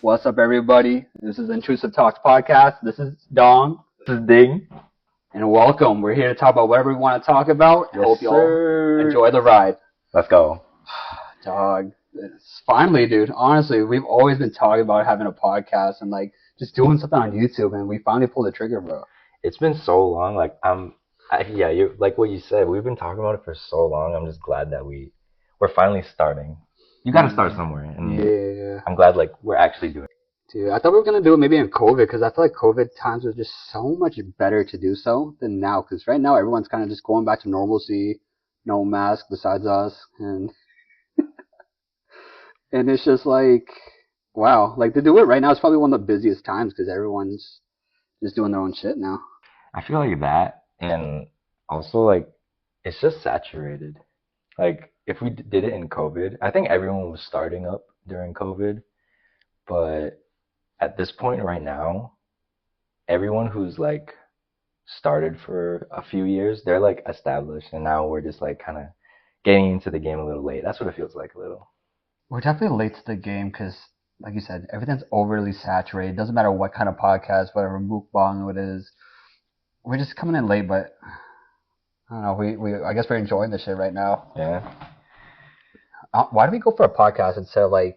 What's up, everybody? This is Intrusive Talks Podcast. This is Dong. This is Ding. And welcome. We're here to talk about whatever we want to talk about. Yes, Hope you all enjoy the ride. Let's go. Dog. Finally, dude. Honestly, we've always been talking about having a podcast and just doing something on YouTube, and we finally pulled the trigger, bro. It's been so long. You like what you said. We've been talking about it for so long. I'm just glad that we're finally starting. You got to start somewhere, and yeah. I'm glad we're actually doing it. Dude, I thought we were gonna do it maybe in COVID because I feel like COVID times was just so much better to do so than now. Because right now everyone's kind of just going back to normalcy, no mask besides us, and and it's just wow, to do it right now is probably one of the busiest times because everyone's just doing their own shit now. I feel like that, and also it's just saturated. If we did it in COVID, I think everyone was starting up during COVID, but at this point right now, everyone who's started for a few years, they're established, and now we're just kind of getting into the game a little late. That's what it feels like a little. We're definitely late to the game because, like you said, everything's overly saturated. It doesn't matter what kind of podcast, whatever mukbang it is. We're just coming in late, but I don't know. I guess we're enjoying this shit right now. Yeah. Why do we go for a podcast instead of I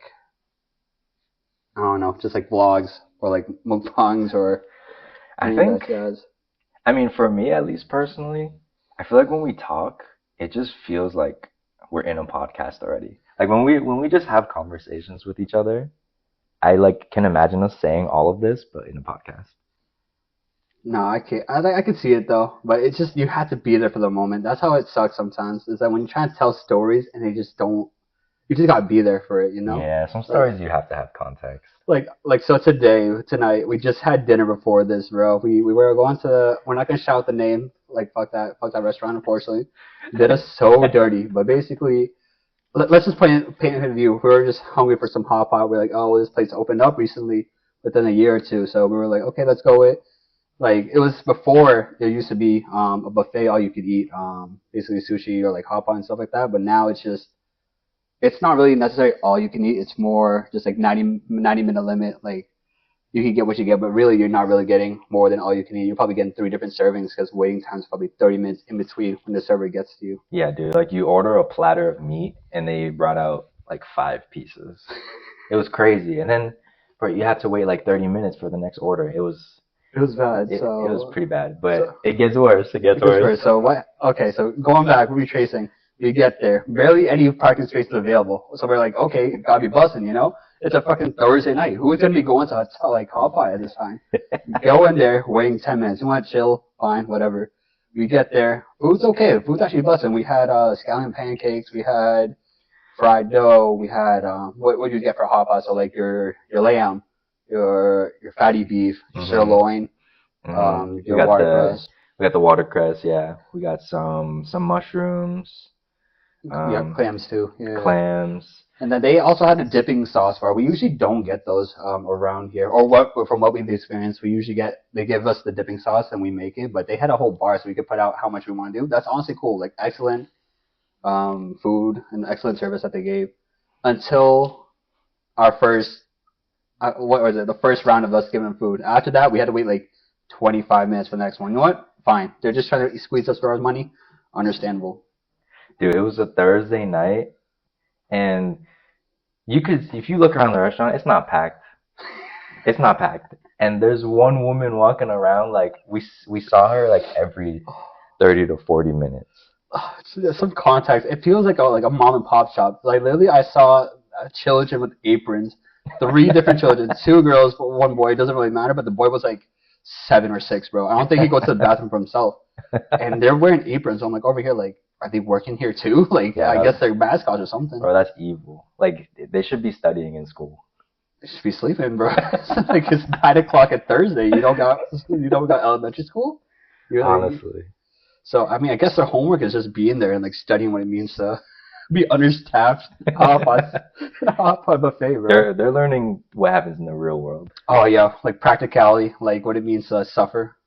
don't know, just vlogs or mukbangs or I think, I mean, for me at least personally, I feel like when we talk, it just feels like we're in a podcast already. When we just have conversations with each other, I can imagine us saying all of this, but in a podcast. No, I can't. I can see it though, but it's just you have to be there for the moment. That's how it sucks sometimes. Is that when you try to tell stories and they just don't. You just gotta be there for it, you know? Yeah, some stories you have to have context. So tonight, we just had dinner before this, bro. We were going to, we're not gonna shout the name, fuck that restaurant, unfortunately. Did us so dirty, but basically, let's just paint a view. We were just hungry for some Hotpot. We're oh, this place opened up recently within a year or two, so we were okay, let's go with. It was before there used to be a buffet, all you could eat, basically sushi or Hotpot and stuff like that, but now it's not really necessarily all you can eat. It's more just 90-minute limit. You can get what you get, but really you're not really getting more than all you can eat. You're probably getting 3 different servings because waiting time is probably 30 minutes in between when the server gets to you. Yeah, dude. You order a platter of meat and they brought out 5 pieces. It was crazy. And then you had to wait 30 minutes for the next order. It was bad. It was pretty bad, but it gets worse. It gets worse. So what? Okay, so going back, retracing. You get there, barely any parking spaces available. So we're okay, gotta be bussing, you know? It's a fucking Thursday night. Who's gonna be going to Hotpot at this time? Go in there, waiting 10 minutes. You wanna chill? Fine, whatever. We get there. Food's okay. Food's actually bussing. We had scallion pancakes. We had fried dough. We had what do you get for Hotpot? So your lamb, your fatty beef, your sirloin, your watercress. We got the watercress. Yeah. We got some mushrooms. Yeah, clams too. Yeah. Clams. And then they also had a dipping sauce bar. We usually don't get those around here, from what we've experienced, they give us the dipping sauce and we make it. But they had a whole bar, so we could put out how much we want to do. That's honestly cool. Excellent food and excellent service that they gave until our first. What was it? The first round of us giving them food. After that, we had to wait 25 minutes for the next one. You know what? Fine. They're just trying to squeeze us for our money. Understandable. Dude, it was a Thursday night, and if you look around the restaurant, it's not packed. It's not packed. And there's one woman walking around, we saw her every 30 to 40 minutes. Some context. It feels like a mom and pop shop. Literally, I saw children with aprons, 3 different children, 2 girls, 1 boy. It doesn't really matter, but the boy was 7 or 6, bro. I don't think he goes to the bathroom for himself. And they're wearing aprons. So I'm over here, are they working here too? Yeah, I guess they're mascots or something. Bro, that's evil. They should be studying in school. They should be sleeping, bro. It's 9 o'clock at Thursday. You don't got elementary school? Honestly. So, I mean, I guess their homework is just being there and studying what it means to be understaffed. Hotpot buffet, bro. They're learning what happens in the real world. Oh, yeah. Practicality. What it means to suffer.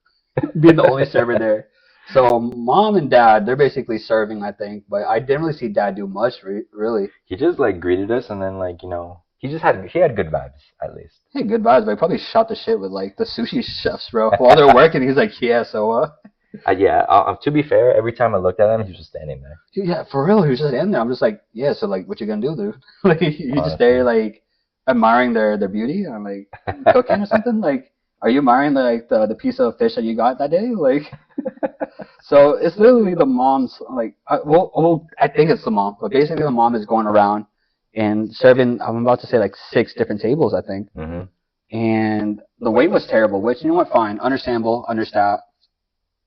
Being the only server there. So mom and dad, they're basically serving, I think, but I didn't really see dad do much, really. He just greeted us and then he had good vibes at least. Hey, good vibes, but I probably shot the shit with like the sushi chefs, bro. While they're working, he's like, yeah, so Yeah. To be fair, every time I looked at him, he was just standing there. dude, yeah, for real, he was just in there. I'm just like, yeah, so like, what you gonna do, dude? Like, you just Honestly. there, like, admiring their beauty. I'm like, cooking or something. Like, are you admiring the piece of fish that you got that day? Like, so it's literally the mom's like, well, I think it's the mom, but basically the mom is going around and serving. I'm about to say like 6 different tables, I think. Hmm. And the wait was terrible. Which, you know what? Fine, understandable, understaffed.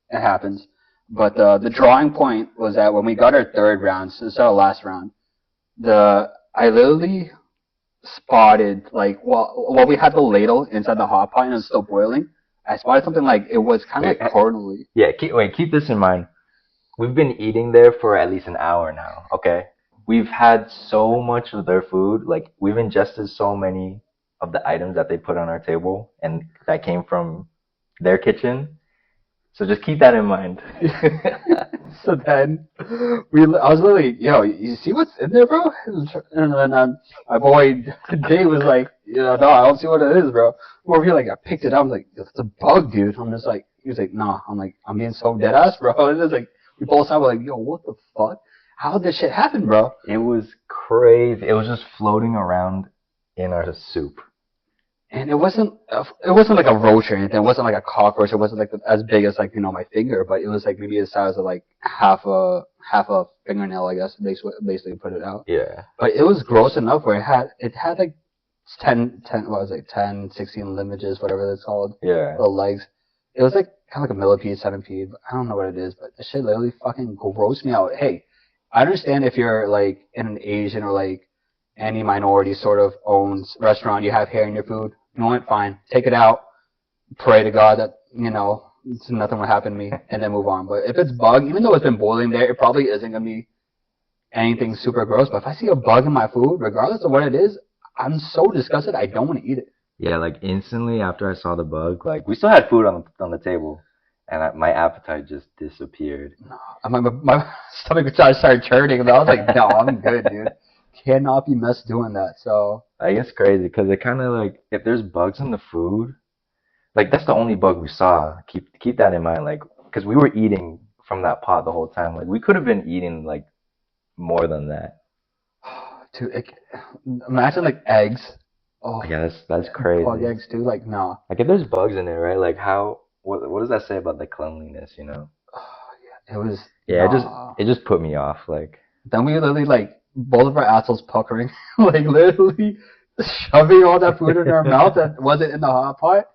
It happens. But the drawing point was that when we got our 3rd round, so instead of last round, I literally spotted like while we had the ladle inside the hot pot and it was still boiling, I spotted something like it was kind of like cornly. Yeah. Keep this in mind. We've been eating there for at least an hour now. Okay. We've had so much of their food. Like we've ingested so many of the items that they put on our table, and that came from their kitchen. So just keep that in mind. So then I was literally, yo, you see what's in there, bro? And then my boy Dave was like, no, I don't see what it is, bro. We're here, like, I picked it up. I was like, it's a bug, dude. I'm just like, he was like, nah. I'm like, I'm being so dead ass, bro. And it's like, we both started like, yo, what the fuck? How did this shit happen, bro? It was crazy. It was just floating around in our soup. And it wasn't like a roach or anything. It wasn't like a cockroach. It wasn't like as big as like, my finger, but it was like maybe the size of like half a fingernail, I guess. Basically put it out. Yeah. But it was gross enough where it had like 10, what was it, 10, 16 limages, whatever it's called. Yeah. Little legs. It was like kind of like a millipede, centipede. I don't know what it is, but the shit literally fucking grossed me out. Hey, I understand if you're like in an Asian or like any minority sort of owns restaurant, you have hair in your food. You know what? Fine. Take it out. Pray to God that, nothing will happen to me, and then move on. But if it's bug, even though it's been boiling there, it probably isn't going to be anything super gross. But if I see a bug in my food, regardless of what it is, I'm so disgusted, I don't want to eat it. Yeah, like instantly after I saw the bug, like we still had food on the table, and my appetite just disappeared. My stomach started churning, and I was like, no, I'm good, dude. Cannot be messed doing that. So I guess crazy because it kind of like if there's bugs in the food, like that's the only bug we saw. Keep that in mind, like because we were eating from that pot the whole time. Like we could have been eating like more than that. Dude, imagine like eggs. Oh yeah, that's crazy. Bug eggs too. Like no. Like if there's bugs in it, right? Like what does that say about the cleanliness? Oh yeah, it was. Yeah, it just put me off. Like then we literally like. Both of our assholes puckering, like literally shoving all that food in our mouth that wasn't in the hot pot,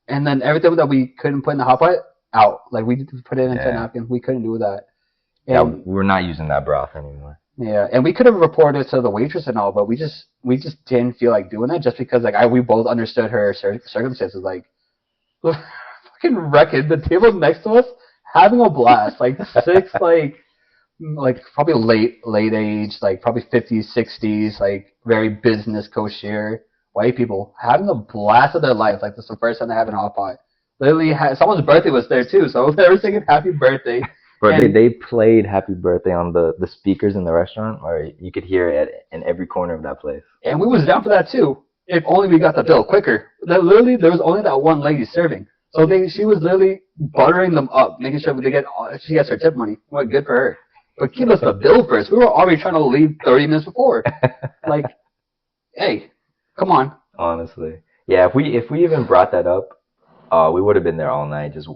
and then everything that we couldn't put in the hot pot out. Like we put it into a napkin. We couldn't do that. And, yeah, we're not using that broth anymore. Yeah, and we could have reported to the waitress and all, but we just didn't feel like doing that just because like we both understood her circumstances. Like fucking wrecking the table next to us, having a blast. Like 6 like probably late age, like probably 50s, 60s, like very business kosher white people having a blast of their life. Like this is the first time they have a hot pot. Literally, someone's birthday was there too, so they were singing happy birthday. Bro, they played happy birthday on the speakers in the restaurant, or you could hear it in every corner of that place. And we was down for that too. If only we got the bill quicker. Literally, there was only that one lady serving. So she was literally buttering them up, making sure she gets her tip money. Well, good for her. But give us the bill first. We were already trying to leave 30 minutes before. Like, hey, come on. Honestly, yeah. If we even brought that up, we would have been there all night just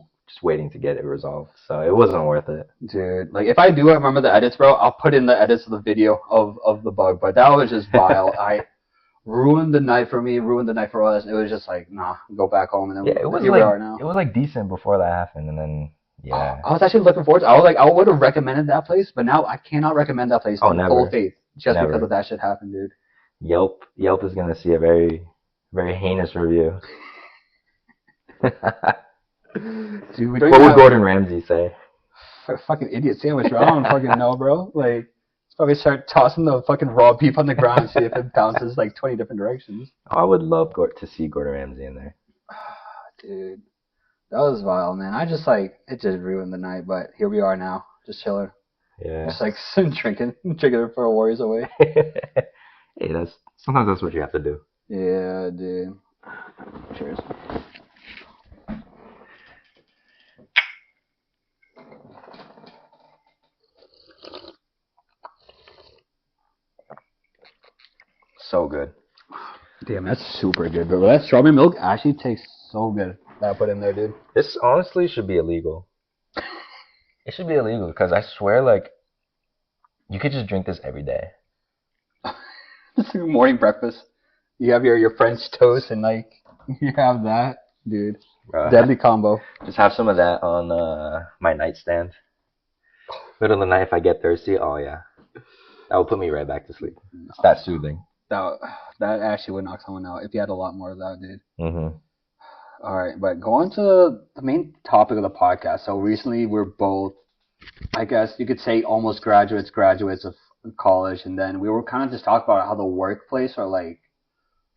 waiting to get it resolved. So it wasn't worth it. Dude, like if I do remember the edits, bro, I'll put in the edits of the video of the bug. But that was just vile. I ruined the night for me, ruined the night for us. It was just like, nah, go back home and then here we are now. It was like decent before that happened, and then. Yeah. I was actually looking forward to it. I would have recommended that place, but now I cannot recommend that place in full faith just because of that shit happened, dude. Yelp is going to see a very, very heinous review. Dude, what would Gordon Ramsay say? Fucking idiot sandwich, bro. I don't fucking know, bro. Like, probably start tossing the fucking raw beef on the ground and see if it bounces like 20 different directions. I would love to see Gordon Ramsay in there. Dude. That was vile, man. It just ruined the night, but here we are now, just chilling. Yeah. Just like drinking for a Warriors away. Hey, sometimes that's what you have to do. Yeah, dude. Cheers. So good. Damn, that's super good, bro. That strawberry milk actually tastes so good that I put in there, dude. This honestly should be illegal. It should be illegal because I swear, like, you could just drink this every day. It's like morning breakfast. You have your French toast and like you have that, dude. Bro, Deadly combo. just have some of that on my nightstand. Middle of the night, if I get thirsty, oh yeah, that will put me right back to sleep. It's that soothing. That actually would knock someone out if you had a lot more of that, dude. Mm-hmm. All right, but going to the main topic of the podcast. So recently, we're both, I guess you could say, almost graduates of college, and then we were kind of just talking about how the workplace or like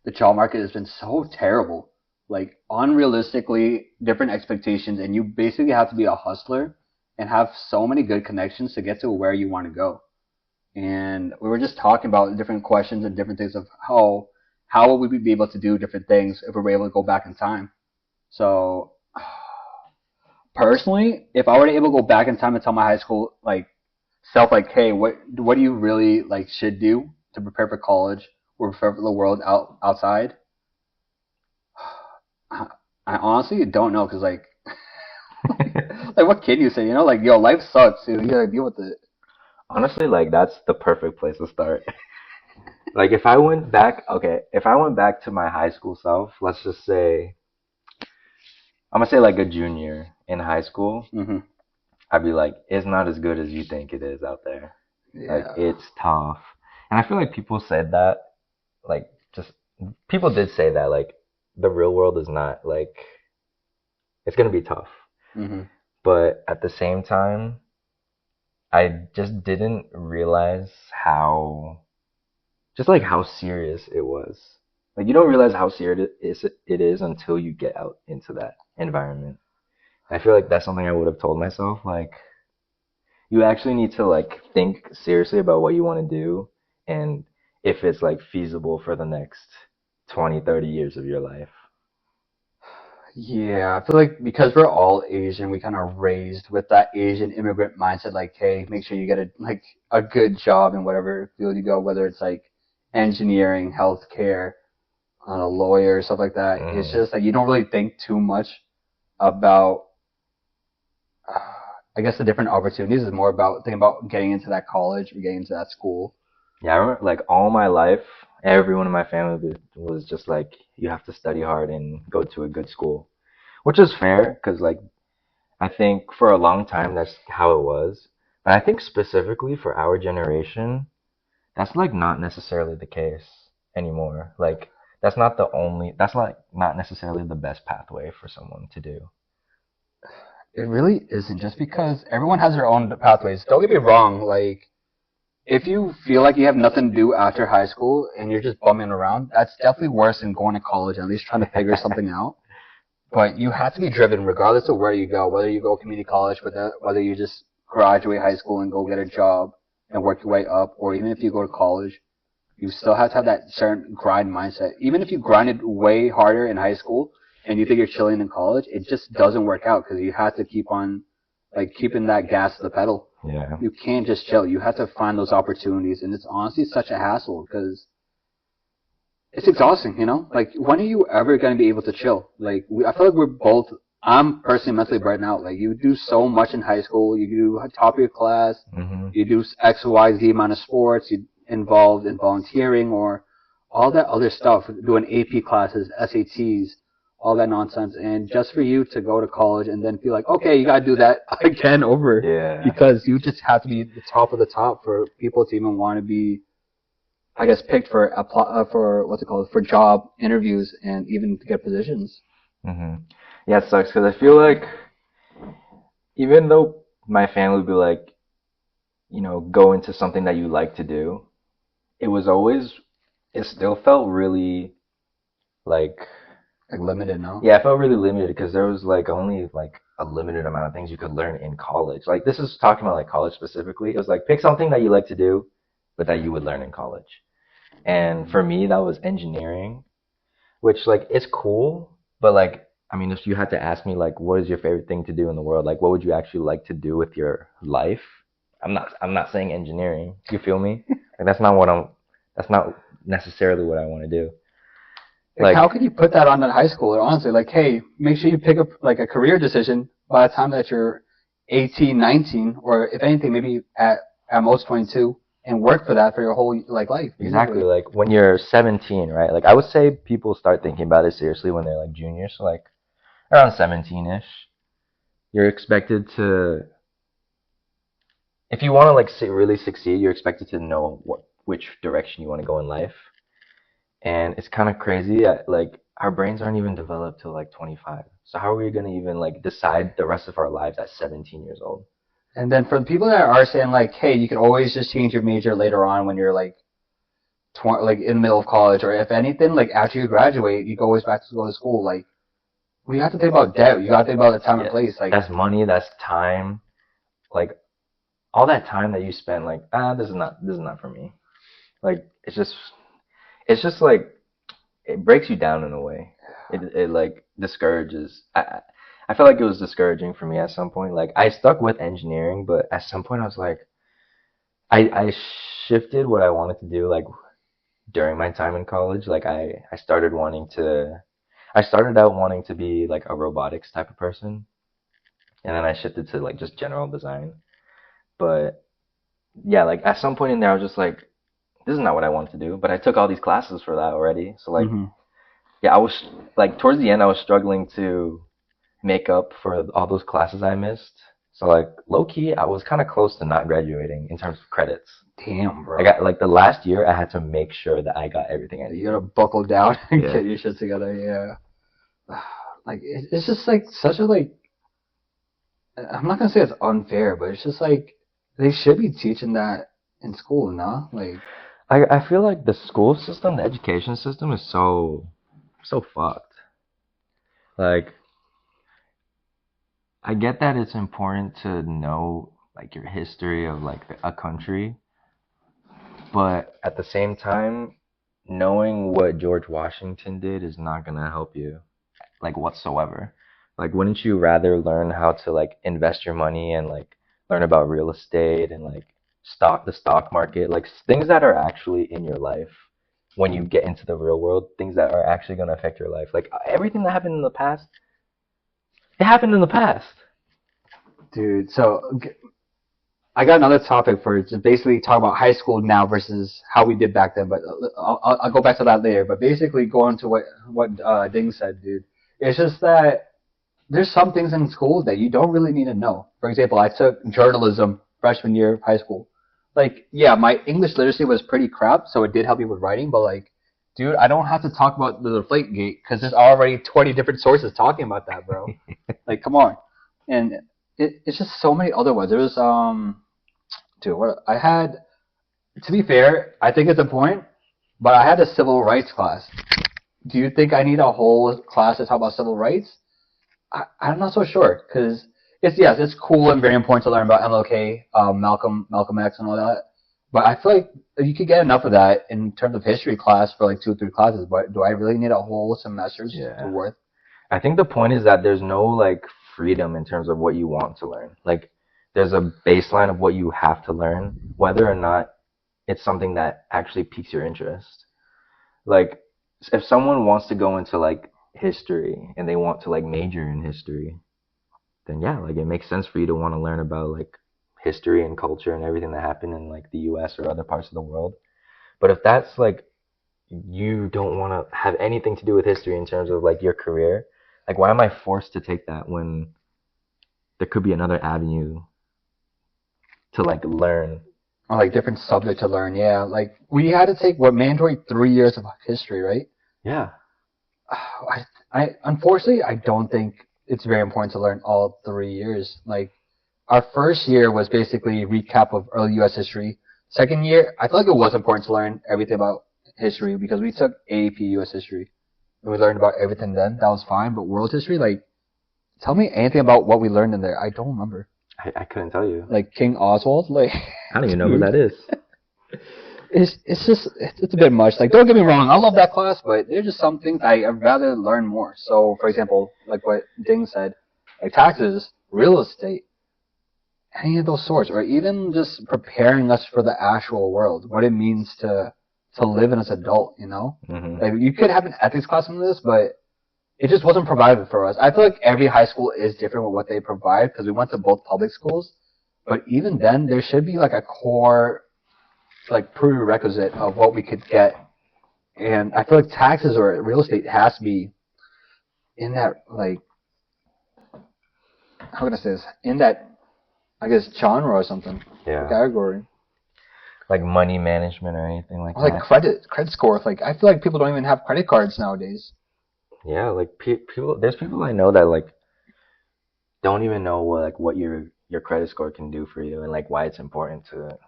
the job market has been so terrible, like unrealistically different expectations, and you basically have to be a hustler and have so many good connections to get to where you want to go. And we were just talking about different questions and different things of how would we be able to do different things if we were able to go back in time. So personally, if I were to able to go back in time and tell my high school like self like, hey, what do you really like should do to prepare for college or prepare for the world outside? I honestly don't know because like like what can you say? You know, like yo, life sucks, dude. You gotta deal with it. Honestly, like that's the perfect place to start. Like if I went back to my high school self, let's just say I'm gonna say like a junior in high school, Mm-hmm. I'd be like, it's not as good as you think it is out there. Yeah. Like it's tough. And I feel like people said that, like just people did say that, like the real world is not like it's gonna be tough. Mm-hmm. But at the same time, I just didn't realize how serious it was. Like you don't realize how serious it is until you get out into that environment. I feel like that's something I would have told myself. Like you actually need to like think seriously about what you want to do and if it's like feasible for the next 20, 30 years of your life. Yeah, I feel like because we're all Asian, we kind of raised with that Asian immigrant mindset. Like, hey, make sure you get a good job in whatever field you go, whether it's like engineering, healthcare, a lawyer, stuff like that. It's just like you don't really think too much about, I guess, the different opportunities. It's more about thinking about getting into that college or getting into that school. Yeah, I remember like all my life, everyone in my family was just like, you have to study hard and go to a good school, which is fair because like I think for a long time that's how it was. But I think specifically for our generation, that's like not necessarily the case anymore. Like that's like not necessarily the best pathway for someone to do. It really isn't, just because everyone has their own pathways. Don't get me wrong, like if you feel like you have nothing to do after high school and you're just bumming around, that's definitely worse than going to college and at least trying to figure something out. But you have to be driven regardless of where you go, whether you go community college, whether you just graduate high school and go get a job and work your way up, or even if you go to college, you still have to have that certain grind mindset. Even if you grinded way harder in high school and you think you're chilling in college, it just doesn't work out because you have to keep on like keeping that gas to the pedal. Yeah. You can't just chill. You have to find those opportunities, and it's honestly such a hassle because it's exhausting, you know? Like, when are you ever going to be able to chill? Like, I feel like we're both, I'm personally mentally burnt out. Like, you do so much in high school. You do top of your class. Mm-hmm. You do X, Y, Z amount of sports. You involved in volunteering or all that other stuff, doing AP classes, SATs, all that nonsense. And just for you to go to college and then feel like, okay, you got to do that again over. Yeah. Because you just have to be the top of the top for people to even want to be, I guess, picked for what's it called, for job interviews and even to get positions. Mm-hmm. Yeah, it sucks because I feel like even though my family would be like, you know, go into something that you like to do, it still felt really like limited, no? Yeah, it felt really limited because there was like only like a limited amount of things you could learn in college. Like this is talking about like college specifically. It was like pick something that you like to do, but that you would learn in college. And for me, that was engineering, which like it's cool, but like I mean, if you had to ask me like, what is your favorite thing to do in the world? Like, what would you actually like to do with your life? I'm not saying engineering. You feel me? Like that's not necessarily what I want to do. Like, how can you put that on a high schooler, honestly? Like, hey, make sure you pick up, like, a career decision by the time that you're 18, 19, or if anything, maybe at most 22, and work for that for your whole, like, life. Exactly. Like, when you're 17, right? Like, I would say people start thinking about it seriously when they're, like, juniors. So, like, around 17-ish, you're expected to, if you want to, like, really succeed, you're expected to know which direction you want to go in life. And it's kind of crazy that, like, our brains aren't even developed till like 25. So how are we going to even like decide the rest of our lives at 17 years old? And then for the people that are saying like, hey, you can always just change your major later on when you're like, like in the middle of college, or if anything, like after you graduate, you go always back to go to school. Like, we have to think about debt. You got to think about the time and place. Like, that's money, that's time, like all that time that you spend. Like, this is not for me. Like, it's just like it breaks you down in a way. It like discourages. I feel like it was discouraging for me at some point. Like, I stuck with engineering, but at some point I was like, I shifted what I wanted to do like during my time in college. Like, I started out wanting to be like a robotics type of person, and then I shifted to like just general design. But yeah, like at some point in there I was just like, this is not what I want to do. But I took all these classes for that already. So like, yeah, I was like towards the end I was struggling to make up for all those classes I missed. So like low key, I was kind of close to not graduating in terms of credits. Damn, bro. I got like the last year, I had to make sure that I got everything I needed. You gotta buckle down and get your shit together. Yeah. Like it's just like such a like. I'm not gonna say it's unfair, but it's just like they should be teaching that in school, no? Like, I feel like the school system, the education system is so fucked. Like, I get that it's important to know like your history of like a country, but at the same time, knowing what George Washington did is not gonna help you like whatsoever. Like, wouldn't you rather learn how to like invest your money and like learn about real estate and like the stock market, like things that are actually in your life when you get into the real world, things that are actually going to affect your life. Like, everything that happened in the past, it happened in the past. Dude, so I got another topic for to basically talk about high school now versus how we did back then, but I'll go back to that later. But basically, going to what Ding said, dude, it's just that there's some things in school that you don't really need to know. For example, I took journalism freshman year of high school. Like, yeah, my English literacy was pretty crap, so it did help me with writing, but like, dude, I don't have to talk about the Deflategate because there's already 20 different sources talking about that, bro. Like, come on. And it's just so many other ones. There was, dude, what I had, to be fair, I think it's important, but I had a civil rights class. Do you think I need a whole class to talk about civil rights? I'm not so sure, because it's cool and very important to learn about MLK, Malcolm X and all that. But I feel like you could get enough of that in terms of history class for like 2 or 3 classes. But do I really need a whole semester's worth? I think the point is that there's no like freedom in terms of what you want to learn. Like, there's a baseline of what you have to learn, whether or not it's something that actually piques your interest. Like, if someone wants to go into like history and they want to like major in history, then yeah, like it makes sense for you to want to learn about like history and culture and everything that happened in like the US or other parts of the world. But if that's like, you don't want to have anything to do with history in terms of like your career, like why am I forced to take that when there could be another avenue to like learn? Or like different subject to learn, yeah. Like we had to take mandatory 3 years of history, right? Yeah. I unfortunately I don't think it's very important to learn all 3 years. Like our first year was basically a recap of early U.S. history. Second year, I feel like it was important to learn everything about history because we took AP U.S. history and we learned about everything then. That was fine, but world history, like, tell me anything about what we learned in there. I don't remember. I couldn't tell you. Like King Oswald, like I don't even know who that is. it's a bit much. Like, don't get me wrong, I love that class, but there's just some things I'd rather learn more. So, for example, like what Ding said, like taxes, real estate, any of those sorts, or even just preparing us for the actual world, what it means to live as an adult, you know? Mm-hmm. Like, you could have an ethics class in this, but it just wasn't provided for us. I feel like every high school is different with what they provide because we went to both public schools. But even then, there should be like a core, like prerequisite of what we could get. And I feel like taxes or real estate has to be in that, like, how can I say this? In that, I guess, genre or something. Yeah. Category. Like money management or anything like Or that. like credit score. Like, I feel like people don't even have credit cards nowadays. Yeah, like people. There's people I know that like don't even know what your credit score can do for you and like why it's important to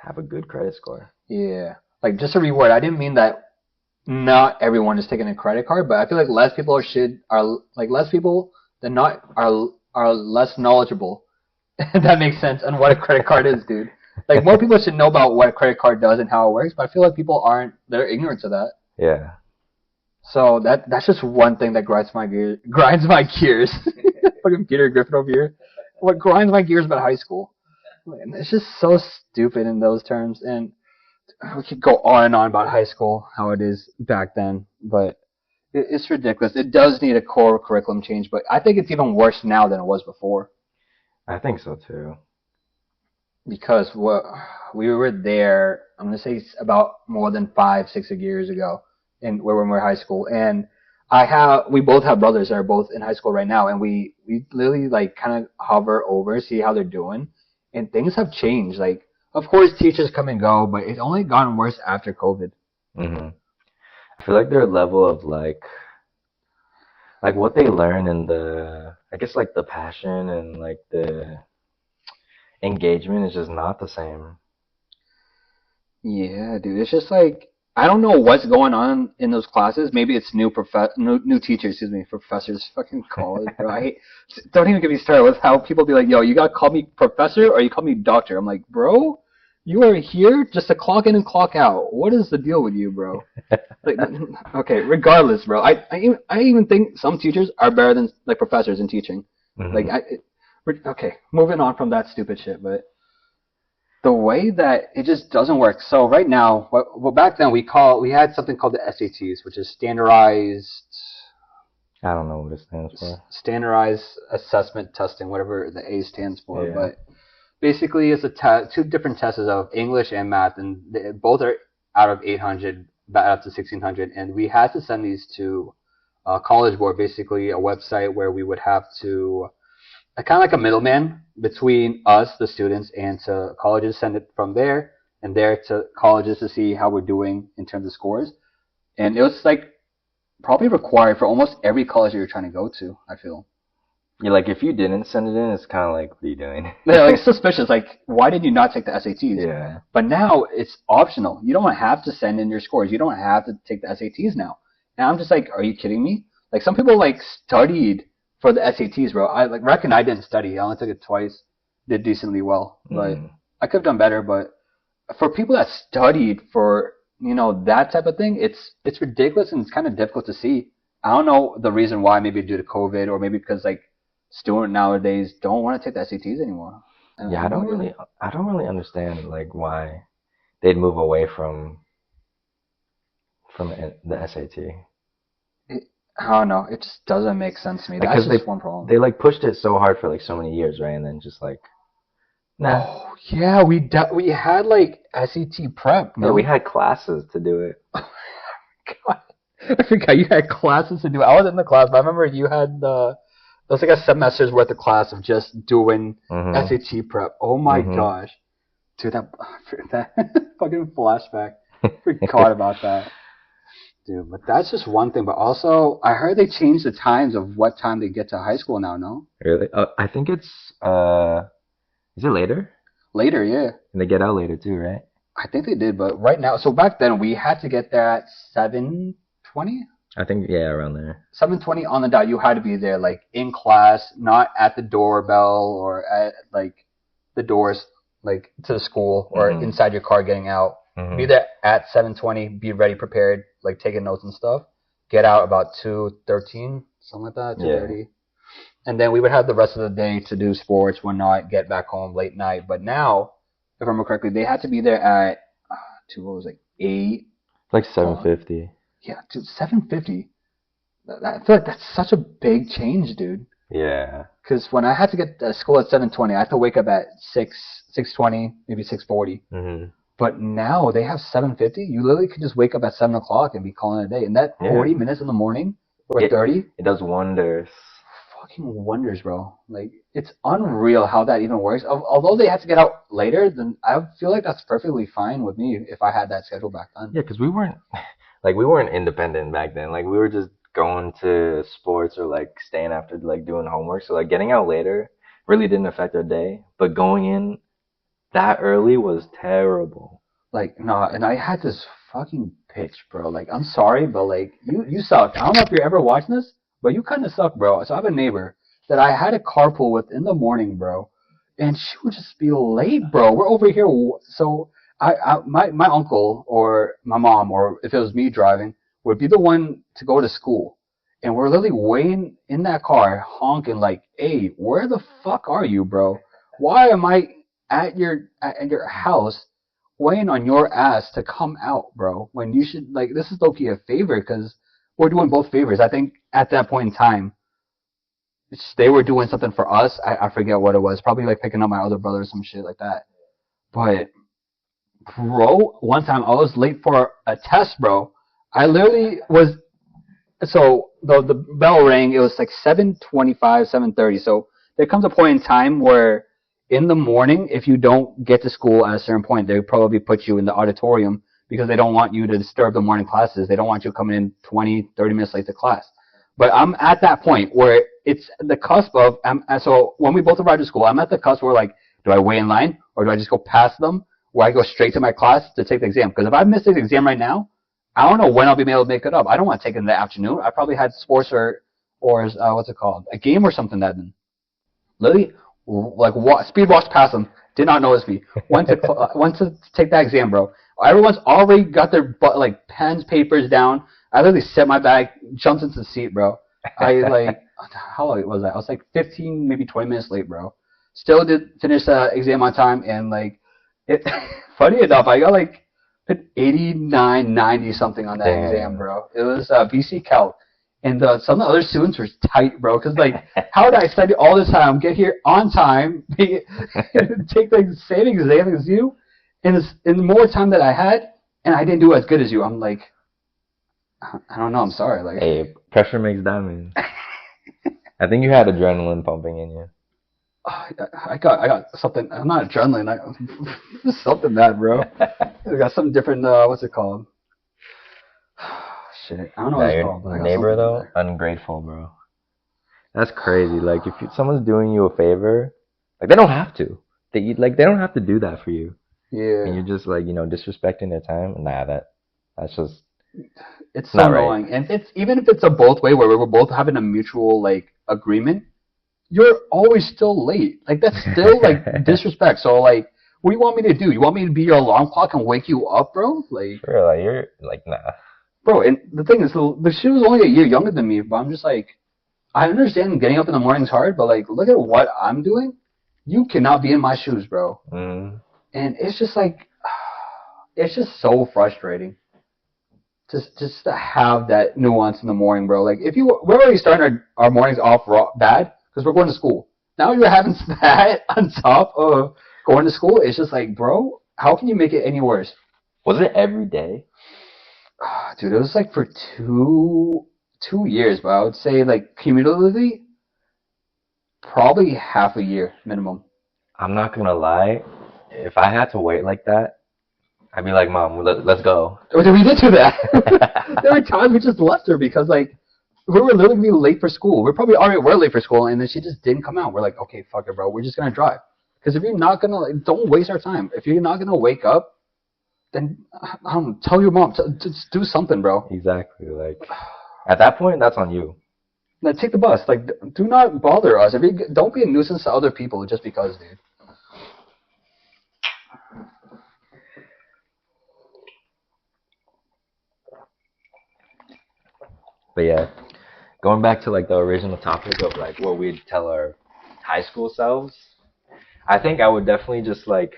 have a good credit score. Yeah. Like, just a reword. I didn't mean that not everyone is taking a credit card, but I feel like less people less people than not are less knowledgeable. If that makes sense on what a credit card is, dude. Like, more people should know about what a credit card does and how it works, but I feel like people they're ignorant to that. Yeah. So that's just one thing that grinds my gears. Fucking Peter Griffin over here. What grinds my gears about high school? And it's just so stupid in those terms. And we could go on and on about high school, how it is back then, but it's ridiculous. It does need a core curriculum change, but I think it's even worse now than it was before. I think so too. Because we were there, I'm gonna say about more than 5-6 years ago, when we were in high school, and we both have brothers that are both in high school right now, and we literally like kind of hover over, see how they're doing, and things have changed. Like, of course, teachers come and go, but it's only gotten worse after COVID. Mm-hmm. I feel like their level of like what they learn and I guess like the passion and like the engagement is just not the same. Yeah, dude. It's just like, I don't know what's going on in those classes. Maybe it's new teachers, professors. Fucking college, bro. Don't even get me started with how people be like, yo, you gotta call me professor or you call me doctor. I'm like, bro, you are here just to clock in and clock out. What is the deal with you, bro? Like, okay, regardless, bro. I even think some teachers are better than like professors in teaching. Mm-hmm. Like, okay, moving on from that stupid shit, but the way that it just doesn't work. So right now, well, back then we had something called the SATs, which is standardized. I don't know what it stands for. Standardized assessment testing, whatever the A stands for. Yeah. But basically, it's two different tests of English and math, and both are out of 800, up to 1600, and we had to send these to College Board, basically a website where we would have to kind of like a middleman between us, the students, and to colleges, send it from there and there to colleges to see how we're doing in terms of scores. And it was like probably required for almost every college you're trying to go to, I feel. Yeah, like if you didn't send it in, it's kind of like, what are you doing? Yeah, like suspicious. Like, why did you not take the SATs? Yeah. But now it's optional. You don't have to send in your scores. You don't have to take the SATs now. And I'm just like, are you kidding me? Like, some people like studied for the SATs, bro. I reckon I didn't study. I only took it twice. Did decently well, but I could have done better. But for people that studied for, you know, that type of thing, it's ridiculous and it's kind of difficult to see. I don't know the reason why. Maybe due to COVID, or maybe because like students nowadays don't want to take the SATs anymore. Yeah, I don't really understand like why they'd move away from the SAT. I don't know. It just doesn't make sense to me. That's just one problem. They like pushed it so hard for like so many years, right? And then just like, nah. Oh yeah, we had like SAT prep. No? Yeah, we had classes to do it. God, I forgot you had classes to do it. I was in the class, but I remember you had it was like a semester's worth of class of just doing SAT prep. Oh my gosh, dude, that fucking flashback. Forgot about that. Dude, but that's just one thing. But also, I heard they changed the times of what time they get to high school now, no? Really? I think it's, is it later? Later, yeah. And they get out later too, right? I think they did, but right now, so back then we had to get there at 7:20? I think, yeah, around there. 7:20 on the dot, you had to be there, like, in class, not at the doorbell or at, like, the doors, like, to the school or inside your car getting out. Be there at 7:20. Be ready, prepared, like taking notes and stuff. Get out about 2:13, something like that, 2:30. Yeah. And then we would have the rest of the day to do sports, whatnot, get back home late night. But now, if I remember correctly, they had to be there at, what was it, 8? Like 7:50. Yeah, dude, 7:50. I feel like that's such a big change, dude. Yeah. Because when I had to get to school at 7:20, I had to wake up at 6:20, maybe 6:40. Mm-hmm. But now they have 7:50. You literally could just wake up at 7 o'clock and be calling it a day. And that 40 minutes in the morning, or 30. It does wonders. Fucking wonders, bro. Like, it's unreal how that even works. Although they had to get out later, then I feel like that's perfectly fine with me if I had that schedule back then. Yeah, because we weren't independent back then. Like, we were just going to sports or like staying after like doing homework. So like getting out later really didn't affect our day. But going in that early was terrible. Like, no, and I had this fucking bitch, bro. Like, I'm sorry, but like, you suck. I don't know if you're ever watching this, but you kind of suck, bro. So I have a neighbor that I had a carpool with in the morning, bro, and she would just be late, bro. We're over here, so my uncle or my mom, or if it was me driving, would be the one to go to school, and we're literally waiting in that car, honking like, "Hey, where the fuck are you, bro? Why am I at your house waiting on your ass to come out, bro? When you should, like, this is low-key a favor, because we're doing both favors." I think at that point in time, they were doing something for us. I forget what it was. Probably like picking up my other brother or some shit like that. But, bro, one time I was late for a test, bro. I literally was, so the bell rang. It was like 7:25, 7:30. So there comes a point in time where in the morning, if you don't get to school at a certain point, they probably put you in the auditorium because they don't want you to disturb the morning classes. They don't want you coming in 20, 30 minutes late to class. But I'm at that point where it's the cusp of, so when we both arrived to school, I'm at the cusp where, like, do I wait in line or do I just go past them, where I go straight to my class to take the exam? Because if I miss the exam right now, I don't know when I'll be able to make it up. I don't want to take it in the afternoon. I probably had sports or what's it called? A game or something that then. Literally, like, speed walked past them, did not notice me. Went to take that exam, bro. Everyone's already got their pens, papers down. I literally set my bag, jumped into the seat, bro. How late was I? I was like 15, maybe 20 minutes late, bro. Still did finish the exam on time, and like, funny enough, I got like an 89, 90 something on that exam, bro. It was BC Calc. And some of the other students were tight, bro, because, like, how did I study all this time, get here on time, take the same exam as you, in more time that I had, and I didn't do as good as you? I'm like, I don't know, I'm sorry. Like, hey, pressure makes diamonds. I think you had adrenaline pumping in you. I got something, I'm not adrenaline, something bad, bro. I got something different, what's it called? Shit, I don't know what it's called. Your neighbor, though, ungrateful, bro. That's crazy. Like, if someone's doing you a favor, like, they don't have to. They don't have to do that for you. Yeah. And you're just, like, disrespecting their time. Nah, that's just, it's so annoying. Right. And it's, even if it's a both way where we're both having a mutual, like, agreement, you're always still late. Like, that's still, like, disrespect. So, like, what do you want me to do? You want me to be your alarm clock and wake you up, bro? Like, sure, like, you're, like, nah. Bro, and the thing is, she was only a year younger than me, but I'm just like, I understand getting up in the morning is hard, but, like, look at what I'm doing. You cannot be in my shoes, bro. Mm. And it's just like, it's just so frustrating. Just to have that nuance in the morning, bro. Like, we're already starting our mornings off bad because we're going to school. Now you're having that on top of going to school. It's just like, bro, how can you make it any worse? Was it every day? Dude, it was like for two years, but I would say, like, cumulatively, probably half a year minimum. I'm not gonna lie, if I had to wait like that, I'd be like, Mom, let's go. We did do that. There were times we just left her because, like, we were literally late for school. We probably already were late for school, and then she just didn't come out. We're like, okay, fuck it, bro. We're just gonna drive. Because if you're not gonna, like, don't waste our time. If you're not gonna wake up, then, I don't know, tell your mom, just do something, bro. Exactly. Like, at that point, that's on you. Now, take the bus. Like, do not bother us. Don't be a nuisance to other people just because, dude. But yeah, going back to like the original topic of like what we'd tell our high school selves, I think I would definitely just like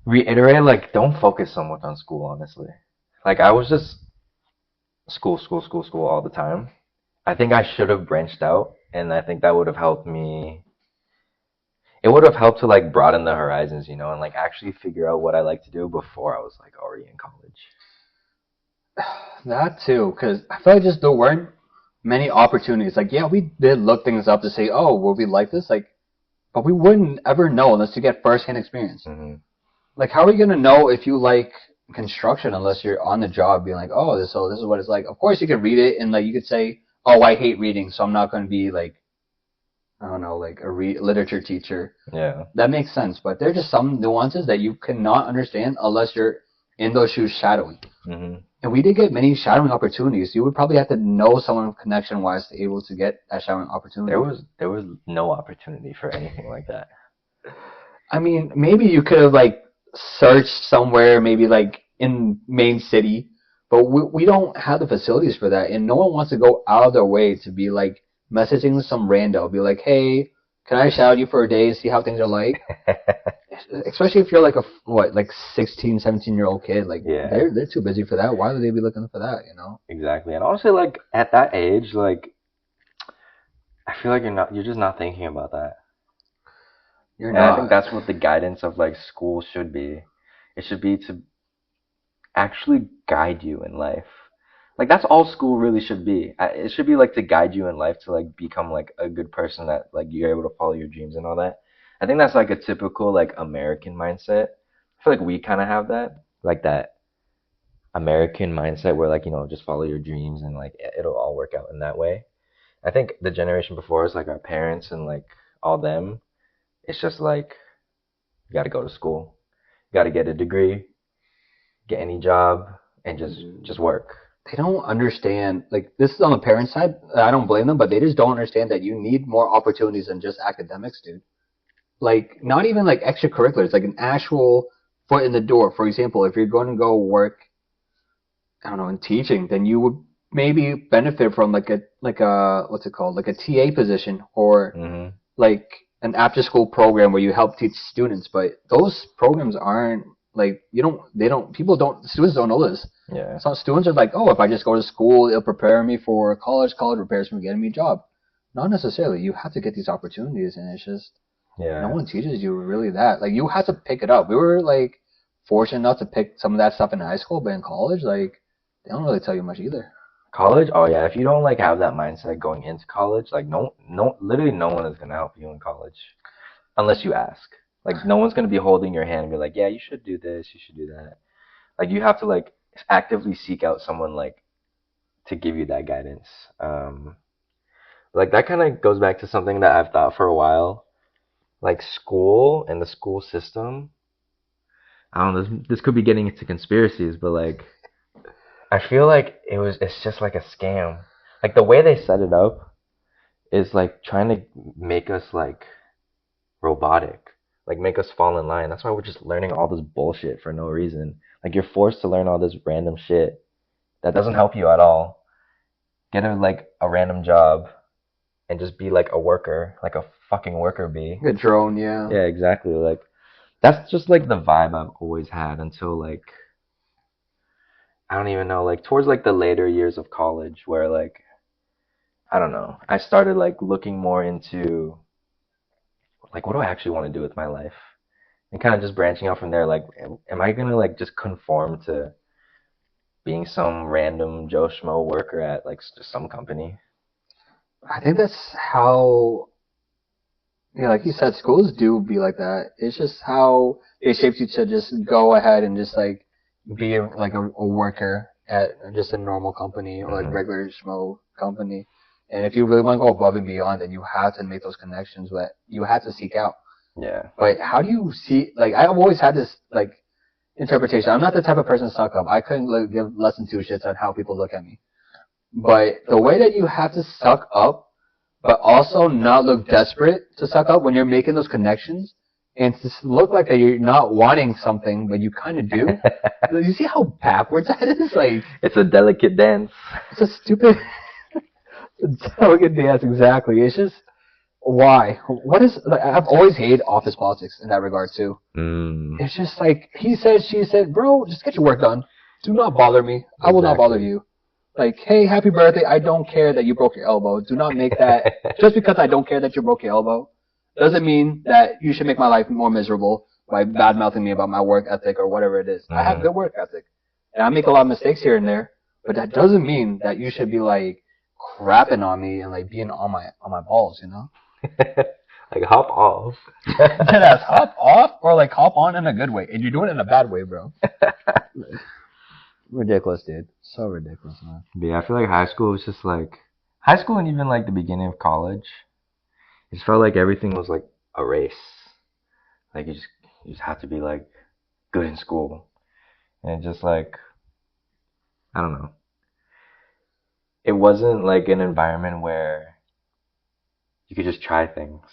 reiterate like don't focus so much on school, honestly. Like I was just school all the time. I think I should have branched out, and I think that would have helped me. It would have helped to like broaden the horizons, you know, and like actually figure out what I like to do before I was like already in college. That too, because I feel like just there weren't many opportunities. Like, yeah, we did look things up to say, oh, will we like this? Like, but we wouldn't ever know unless you get first-hand experience. Mm-hmm. Like, how are you gonna know if you like construction unless you're on the job, being like, oh, this is what it's like. Of course, you could read it and like you could say, oh, I hate reading, so I'm not gonna be like, I don't know, like a literature teacher. Yeah. That makes sense, but there's just some nuances that you cannot understand unless you're in those shoes shadowing. Mm-hmm. And we did get many shadowing opportunities. You would probably have to know someone connection-wise to be able to get that shadowing opportunity. There was no opportunity for anything like that. I mean, maybe you could have like searched somewhere, maybe like in main city, but we don't have the facilities for that, and no one wants to go out of their way to be like messaging some rando, be like, hey, can I shout you for a day and see how things are like? Especially if you're like like 16, 17-year-old kid, like Yeah. they're too busy for that. Why would they be looking for that, you know? Exactly. And honestly, like at that age, like I feel like you're just not thinking about that. You're And not. I think that's what the guidance of like school should be. It should be to actually guide you in life. Like that's all school really should be. It should be like to guide you in life to like become like a good person that like you're able to follow your dreams and all that. I think that's like a typical like American mindset. I feel like we kind of have that, like that American mindset where like, you know, just follow your dreams and like it'll all work out in that way. I think the generation before us, like our parents and like all them, it's just like you got to go to school, you got to get a degree, get any job, and just work. They don't understand, like, this is on the parents' side. I don't blame them, but they just don't understand that you need more opportunities than just academics, dude. Like, not even like extracurriculars, like an actual foot in the door. For example, if you're going to go work, I don't know, in teaching, then you would maybe benefit from like a what's it called, like a TA position, or Mm-hmm. like an after school program where you help teach students. But those programs aren't like, students don't know this. Yeah. So students are like, oh, if I just go to school, it'll prepare me for college prepares me for getting me a job. Not necessarily. You have to get these opportunities, and it's just, Yeah. no one teaches you really that. Like, you have to pick it up. We were like fortunate enough to pick some of that stuff in high school, but in college, like, they don't really tell you much either. College? Oh yeah. If you don't like have that mindset going into college, like literally no one is gonna help you in college, unless you ask. Like no one's gonna be holding your hand and be like, yeah, you should do this, you should do that. Like you have to like actively seek out someone like to give you that guidance. Like that kind of goes back to something that I've thought for a while. Like school and the school system. I don't know. This could be getting into conspiracies, but like I feel like it's just like a scam. Like the way they set it up is like trying to make us like robotic, like make us fall in line. That's why we're just learning all this bullshit for no reason. Like you're forced to learn all this random shit that doesn't help you at all. Get a random job and just be like a worker, like a fucking worker bee. A drone, yeah. Yeah, exactly. Like that's just like the vibe I've always had until like I don't even know, like towards like the later years of college where like I don't know, I started like looking more into like what do I actually want to do with my life? And kind of just branching out from there, like am I gonna like just conform to being some random Joe Schmo worker at like just some company? I think that's how, yeah, like you said, schools do be like that. It's just how it shapes you to just go ahead and just like be like a worker at just a normal company or like regular schmo company. And if you really want to go above and beyond, then you have to make those connections that you have to seek out. Yeah. But how do you see, like, I've always had this like interpretation. I'm not the type of person to suck up. I couldn't like, give less than two shits on how people look at me. But the way that you have to suck up, but also not look desperate to suck up when you're making those connections, and to look like that you're not wanting something, but you kind of do. You see how backwards that is? Like, it's a delicate dance. it's a stupid, delicate dance. Exactly. It's just why? What is? Like, I've always hated office politics in that regard too. It's just like he said, she said, bro, just get your work done. Do not bother me. I will not bother you. Like, hey, happy birthday. I don't care that you broke your elbow. Do not make that just because I don't care that you broke your elbow. Doesn't mean that you should make my life more miserable by bad-mouthing me about my work ethic or whatever it is. I have good work ethic. And I make a lot of mistakes here and there, but that doesn't mean that you should be, like, crapping on me and, like, being on my balls, you know? Like, hop off. That's hop off or, like, hop on in a good way. And you're doing it in a bad way, bro. Ridiculous, dude. So ridiculous, man. But yeah, I feel like high school was just, like... High school and even, like, the beginning of college... It just felt like everything was like a race. Like you just have to be like good in school. And just like, I don't know. It wasn't like an environment where you could just try things.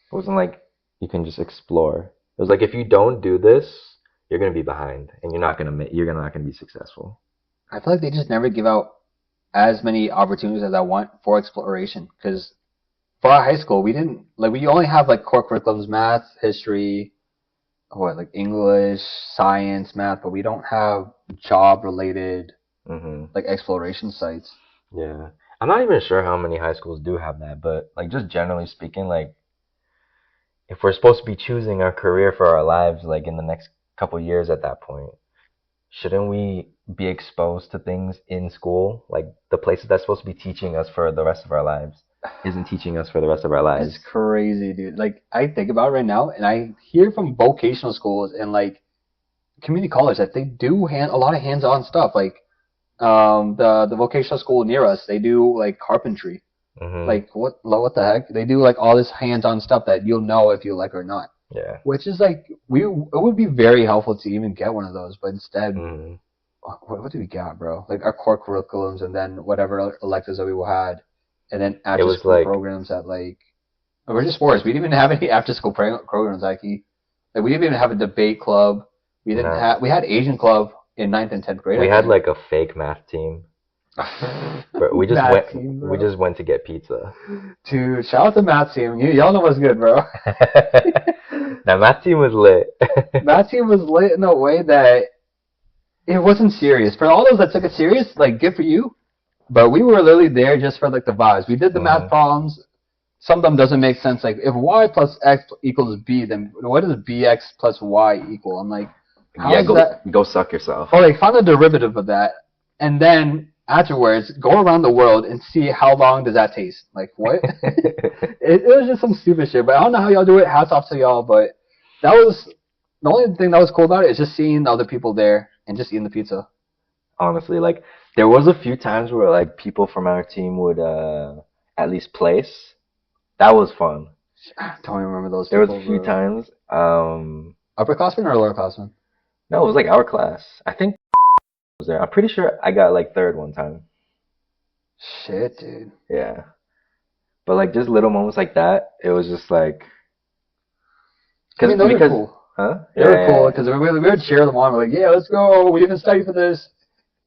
It wasn't like you can just explore. It was like if you don't do this, you're gonna be behind and you're not gonna be successful. I feel like they just never give out as many opportunities as I want for exploration, because for our high school, we only have like core curriculums, math, history, like English, science, math, but we don't have job-related, like exploration sites. Yeah. I'm not even sure how many high schools do have that, but like just generally speaking, like if we're supposed to be choosing our career for our lives, like in the next couple years at that point, shouldn't we be exposed to things in school? Like the places that's supposed to be teaching us for the rest of our lives isn't teaching us for the rest of our lives. It's crazy, dude. Like, I think about it right now, and I hear from vocational schools and, like, community college that they do a lot of hands-on stuff. Like, the vocational school near us, they do, like, carpentry. Like, what the heck? They do, like, all this hands-on stuff that you'll know if you like it or not. Yeah. Which is, like, it would be very helpful to even get one of those, but instead, what do we got, bro? Like, our core curriculums and then whatever electives that we had. And then after-school programs that, like... We're just sports. We didn't even have any after-school programs, like we didn't even have a debate club. We had Asian club in 9th and 10th grade. We had, like, a fake math team. But we just went to get pizza. Dude, shout out to math team. Y'all know what's good, bro. Now, math team was lit. Math team was lit in a way that it wasn't serious. For all those that took it serious, like, good for you. But we were literally there just for, like, the vibes. We did the math problems. Some of them doesn't make sense. Like, if y plus x equals b, then what does bx plus y equal? I'm like, go suck yourself. Or, like, find the derivative of that. And then, afterwards, go around the world and see how long does that taste. Like, what? it was just some stupid shit. But I don't know how y'all do it. Hats off to y'all. But that was... The only thing that was cool about it is just seeing the other people there and just eating the pizza. Honestly, like... There was a few times where, like, people from our team would at least place. That was fun. I don't even remember those people. There was a few times. Upperclassmen or lowerclassmen? No, it was, like, our class. I think was there. I'm pretty sure I got, like, third one time. Shit, dude. Yeah. But, like, just little moments like that, it was just, like... Those are cool. Huh? They were cool, because we would cheer them on. We're like, yeah, let's go. We didn't study for this.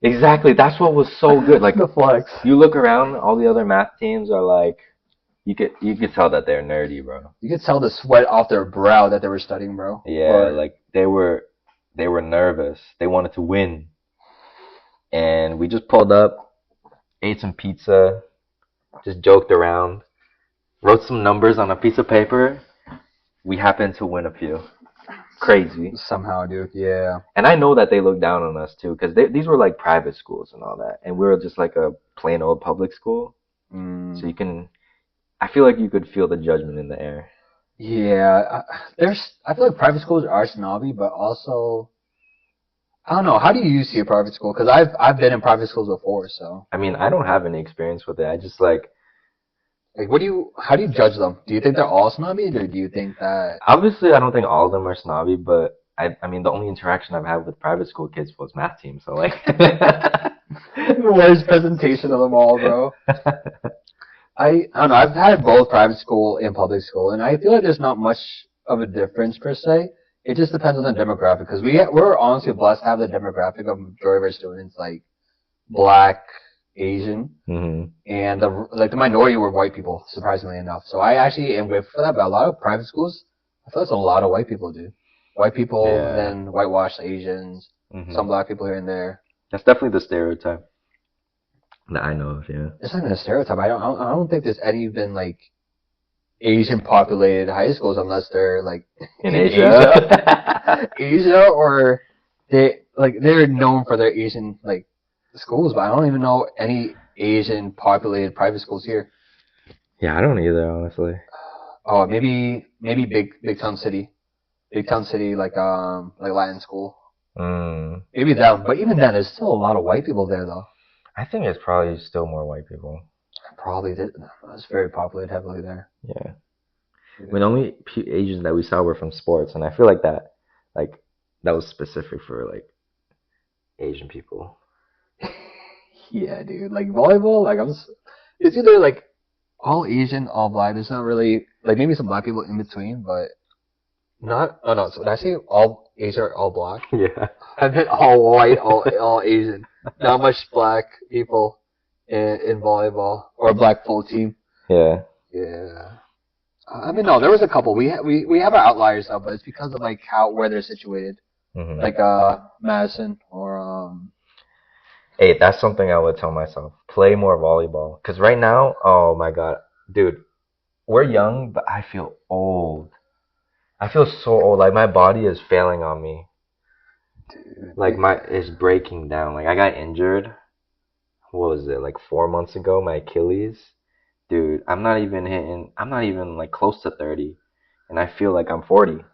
Exactly, that's what was so good. Like the flex. You look around, all the other math teams are like, you could tell that they're nerdy, bro. You could tell the sweat off their brow that they were studying, bro. Yeah, like they were nervous. They wanted to win, and we just pulled up, ate some pizza, just joked around, wrote some numbers on a piece of paper. We happened to win a few. Crazy. Somehow, dude. Yeah. And I know that they look down on us too, because these were like private schools and all that, and we were just like a plain old public school. So I feel like you could feel the judgment in the air. Yeah, I feel like private schools are snobby, but also, I don't know. How do you see a private school? Because I've been in private schools before, so. I mean, I don't have any experience with it. I just like. Like, how do you judge them? Do you think they're all snobby, or do you think that... Obviously, I don't think all of them are snobby, but I mean, the only interaction I've had with private school kids was math team, so like... The worst presentation of them all, bro. I don't know, I've had both private school and public school, and I feel like there's not much of a difference per se. It just depends on the demographic because we're honestly blessed to have the demographic of majority of our students like Black, Asian, and the minority were white people. Surprisingly enough, so I actually am grateful for that. But a lot of private schools, I feel it's a lot of white people, dude. White people, then whitewash Asians, some Black people here and there. That's definitely the stereotype that I know of. Yeah, it's not even a stereotype. I don't think there's any been like Asian populated high schools unless they're like in Asia, Asia, or they're known for their Asian like schools, but I don't even know any Asian populated private schools here. Yeah, I don't either, honestly. Oh, maybe big town city like Latin school. Maybe that, but even then, there's still a lot of white people there though. I think it's probably still more white people. Probably did. It's very populated heavily there. Yeah. I mean, the only Asians that we saw were from sports, and I feel like that was specific for like Asian people. Yeah, dude. Like volleyball, it's either like all Asian, all Black. There's not really like maybe some Black people in between, but not. Oh no, so did I say all Asian or all Black? Yeah. I meant all white, all Asian. Not much Black people in volleyball or a Black full team. Yeah. Yeah. I mean, no, there was a couple. We have our outliers though, but it's because of like where they're situated, like Madison or Hey, that's something I would tell myself. Play more volleyball, because right now, oh my God, dude, we're young, but I feel old. I feel so old. Like my body is failing on me. Dude, like it's breaking down. Like I got injured. What was it? Like 4 months ago, my Achilles. Dude, I'm not even like close to 30, and I feel like I'm 40.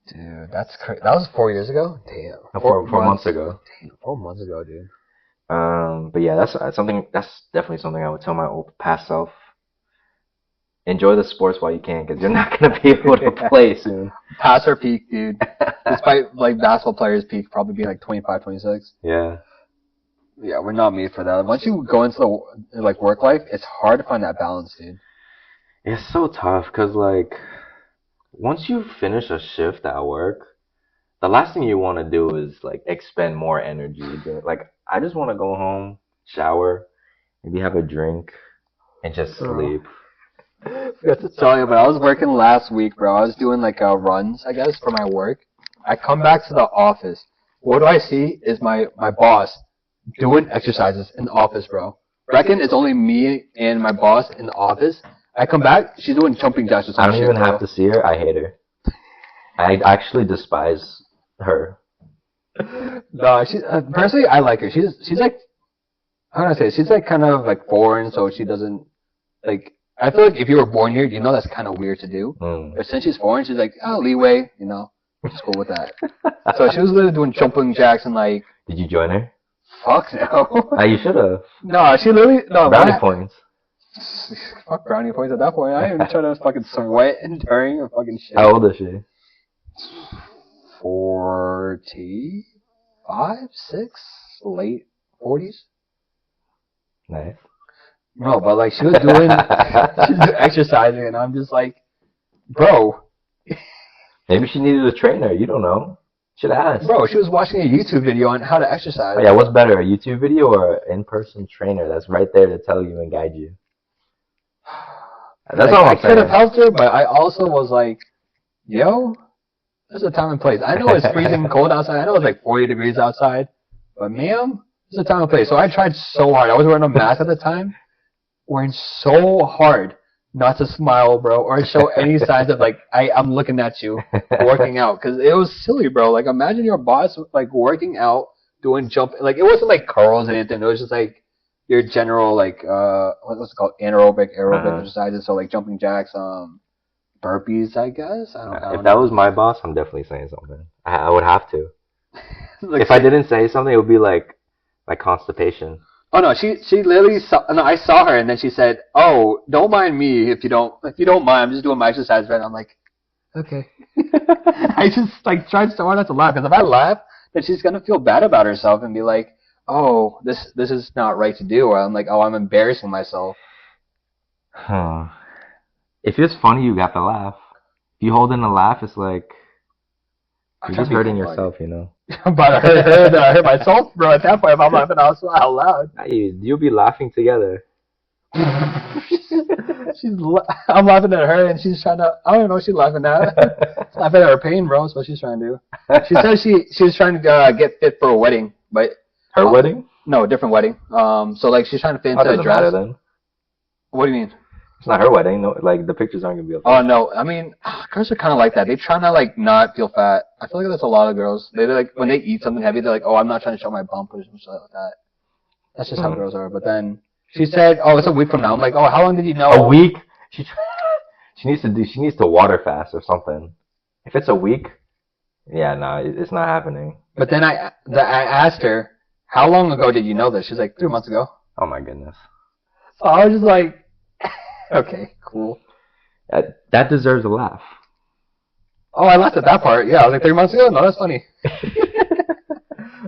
Dude, that's crazy. That was 4 years ago? Damn. Four months ago. Damn, 4 months ago, dude. But yeah, that's definitely something I would tell my old past self. Enjoy the sports while you can, because you're not going to be able to play soon. Past our peak, dude. Despite like basketball players' peak probably being like 25, 26. Yeah. Yeah, we're not made for that. Once you go into the like work life, it's hard to find that balance, dude. It's so tough, because like once you finish a shift at work, the last thing you want to do is like expend more energy. Like I just want to go home, shower, maybe have a drink, and just sleep. I forgot to tell you, but I was working last week, bro. I was doing like runs, I guess, for my work. I come back to the office. What do I see is my boss doing exercises in the office, bro. Reckon it's only me and my boss in the office. I come back, she's doing jumping jacks or something. I don't even have to see her. I hate her. I actually despise her. No, personally, I like her. She's like, how do I say? She's like kind of like foreign, so she doesn't like. I feel like if you were born here, you know that's kind of weird to do. But since she's foreign, she's like, oh, leeway, you know, just cool with that. So she was literally doing jumping jacks and like. Did you join her? Fuck no. You should have. No, she literally brownie points. Fuck brownie points at that point. I ain't even trying to fucking sweat and during or fucking shit. How old is she? 45, 6, late 40s. Nice. No, but like she was doing exercising, and I'm just like, bro. Maybe she needed a trainer. You don't know. Should ask. Bro, she was watching a YouTube video on how to exercise. Oh, yeah, what's better, a YouTube video or an in-person trainer that's right there to tell you and guide you? That's all I'm saying. I could have helped her, but I also was like, yo, there's a time and place. I know it's freezing cold outside. I know it's like 40 degrees outside. But ma'am, there's a time and place. So I tried so hard. I was wearing a mask at the time. Wearing so hard not to smile, bro, or show any signs of like, I'm looking at you working out. Because it was silly, bro. Like, imagine your boss like working out, doing jumping. Like, it wasn't like curls or anything. It was just like your general like, what's it called? Aerobic exercises. So like jumping jacks, burpees, I guess. I don't know. If that was my boss, I'm definitely saying something. I would have to. Like, if I didn't say something, it would be like constipation. Oh no, she literally saw. No, I saw her, and then she said, "Oh, don't mind me if you don't mind. I'm just doing my exercise." Right? I'm like, okay. I just like tried so hard not to laugh, because if I laugh, then she's gonna feel bad about herself and be like, "Oh, this is not right to do." Or I'm like, "Oh, I'm embarrassing myself." Huh. If it's funny, you got to laugh. If you hold in a laugh, it's like I'm you're trying just to be hurting funny. yourself, you know. But I hurt her, then I hurt myself, bro. At that point, if I'm laughing out loud. You'll be laughing together. I'm laughing at her, and she's trying to. I don't know what she's laughing at. Laughing at her pain, bro. That's what she's trying to do. She said she was trying to get fit for a wedding, but Her wedding? no, a different wedding. So like she's trying to fit into a Doesn't dress. matter then. What do you mean? It's not her wedding. No, like the pictures aren't gonna be okay. Oh no, I mean girls are kind of like that. They try to like not feel fat. I feel like there's a lot of girls. They're like when they eat something heavy, they're like, oh, I'm not trying to show my bump or something like that. That's just how girls are. But then she said, oh, it's a week from now. I'm like, oh, how long did you know? A week? She needs to water fast or something. If it's a week, yeah, no, it's not happening. But then I asked her, how long ago did you know this? She's like, 3 months ago. Oh my goodness. So I was just like, okay, cool. That deserves a laugh. Oh, I laughed at that part. Yeah, I was like, 3 months ago? No, that's funny.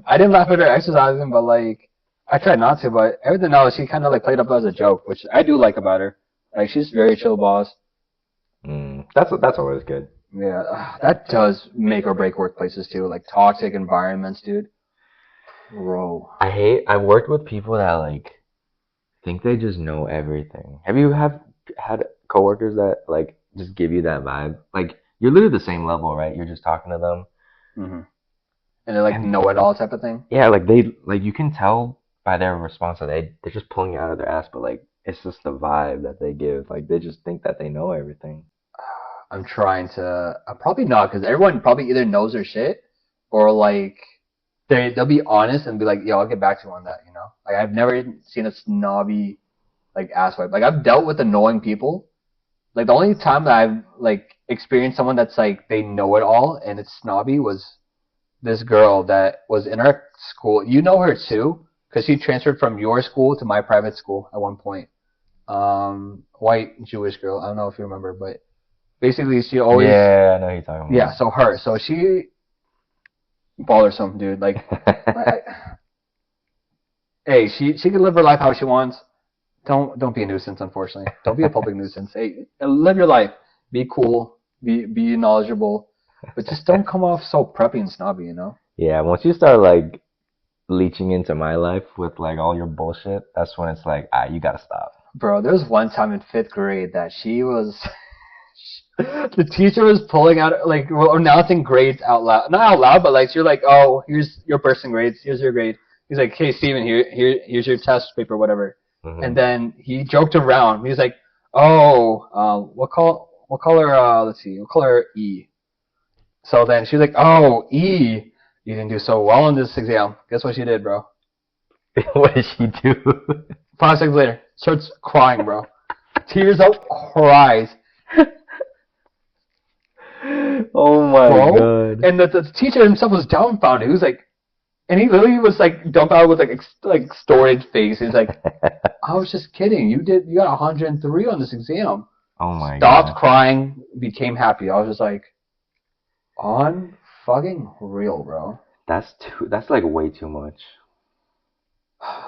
I didn't laugh at her exercising, but like, I tried not to, but everything else, she kind of like played up as a joke, which I do like about her. Like, she's very chill boss. That's always good. Yeah, that does make or break workplaces too, like toxic environments, dude. Bro. I've worked with people that like think they just know everything. Have you had coworkers that like just give you that vibe? Like you're literally the same level, right? You're just talking to them. Mm-hmm. And they're like know-it-all type of thing? Yeah, like you can tell by their response that they're just pulling it out of their ass, but like it's just the vibe that they give. Like they just think that they know everything. I'm trying to. Probably not, because everyone probably either knows their shit or like they'll be honest and be like, "Yo, I'll get back to you on that." You know, like I've never seen a snobby like asswipe. Like I've dealt with annoying people. Like the only time that I've like experienced someone that's like they know it all and it's snobby was this girl that was in our school. You know her too, because she transferred from your school to my private school at one point. White Jewish girl. I don't know if you remember, but. Basically, she always... Yeah, I know who you're talking about. Yeah, so her. So she... Bothersome, dude. Like... Hey, she can live her life how she wants. Don't be a nuisance, unfortunately. Don't be a public nuisance. Hey, live your life. Be cool. Be knowledgeable. But just don't come off so preppy and snobby, you know? Yeah, once you start, like, leeching into my life with, like, all your bullshit, that's when it's like, you gotta stop. Bro, there was one time in 5th grade that she was... The teacher was pulling out, like, announcing grades out loud. Not out loud, but, like, you're like, oh, here's your person grades. Here's your grade. He's like, hey, Steven, here's your test paper, whatever. Mm-hmm. And then he joked around. He's like, oh, what color, let's see, what color E? So then she's like, oh, E. You didn't do so well on this exam. Guess what she did, bro? What did she do? 5 seconds later, starts crying, bro. Tears out, cries. Oh my god! And the teacher himself was dumbfounded. He was like, and he literally was like dumbfounded with like storage face. He's like, I was just kidding. You got 103 on this exam. Oh my god! Stopped crying, became happy. I was just like, on fucking real, bro. That's like way too much.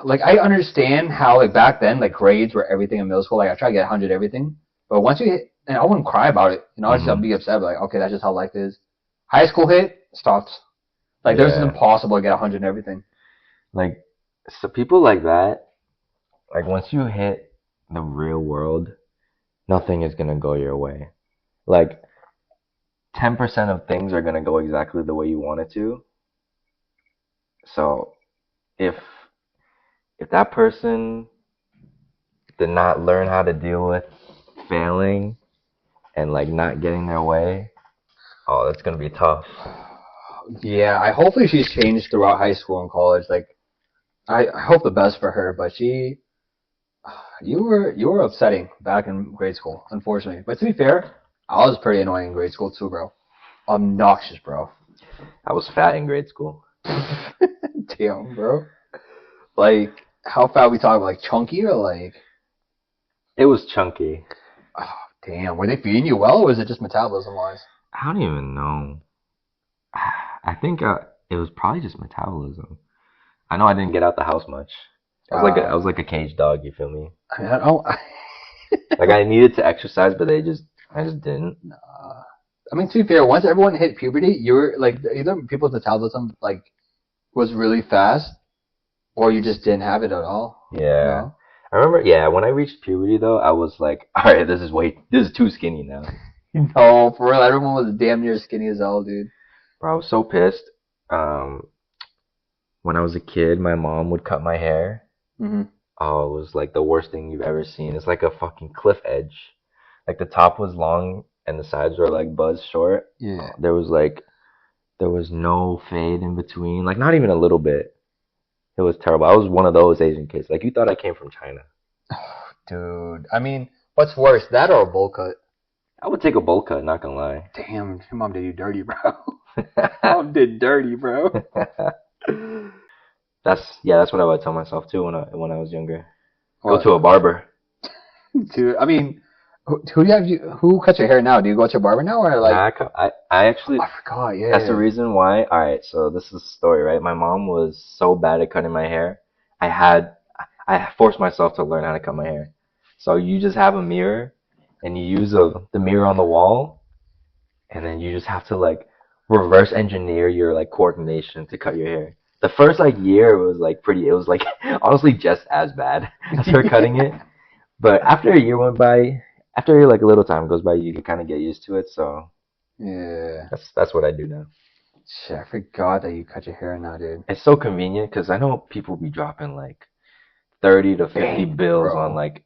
Like I understand how like back then like grades were everything in middle school. Like I tried to get 100 everything, but once you hit. And I wouldn't cry about it. You know, I'd be upset. But like, okay, that's just how life is. High school hit, stopped. Like, there's impossible to get 100 and everything. Like, so people like that, like, once you hit the real world, nothing is going to go your way. Like, 10% of things are going to go exactly the way you want it to. So, if that person did not learn how to deal with failing, and like not getting their way, oh, that's gonna be tough. Yeah, hopefully she's changed throughout high school and college. Like, I hope the best for her. But you were upsetting back in grade school, unfortunately. But to be fair, I was pretty annoying in grade school too, bro. Obnoxious, bro. I was fat in grade school. Damn, bro. Like, how fat we talking? Like chunky or like? It was chunky. Oh, damn. Were they feeding you well, or was it just metabolism-wise? I don't even know. I think it was probably just metabolism. I know I didn't get out the house much. I was like a caged dog. You feel me? I mean, I don't. Like I needed to exercise, but I just didn't. Nah. I mean, to be fair, once everyone hit puberty, you were like either people's metabolism like was really fast, or you just didn't have it at all. Yeah. You know? I remember, when I reached puberty though, I was like, all right, this is too skinny now. No, for real, everyone was damn near skinny as hell, dude. Bro, I was so pissed. When I was a kid, my mom would cut my hair. Mm-hmm. Oh, it was like the worst thing you've ever seen. It's like a fucking cliff edge. Like the top was long and the sides were like buzz short. Yeah. There was no fade in between. Like not even a little bit. It was terrible. I was one of those Asian kids. Like you thought I came from China. Dude, I mean, what's worse, that or a bowl cut? I would take a bowl cut, not gonna lie. Damn, your mom did you dirty, bro. Mom did dirty, bro. That's what I would tell myself too when I was younger. What? Go to a barber. Dude, I mean, who cuts your hair now? Do you go to a barber now or like? I actually. I forgot. Yeah. That's the reason why. All right, so this is the story, right? My mom was so bad at cutting my hair. I forced myself to learn how to cut my hair. So you just have a mirror, and you use the mirror on the wall, and then you just have to like reverse engineer your like coordination to cut your hair. The first like year it was like honestly just as bad as her cutting it. But after a year went by, after like a little time goes by, you can kind of get used to it. So yeah, that's what I do now. Shit, I forgot that you cut your hair now, dude. It's so convenient because I know people be dropping like 30 to 50 bills on like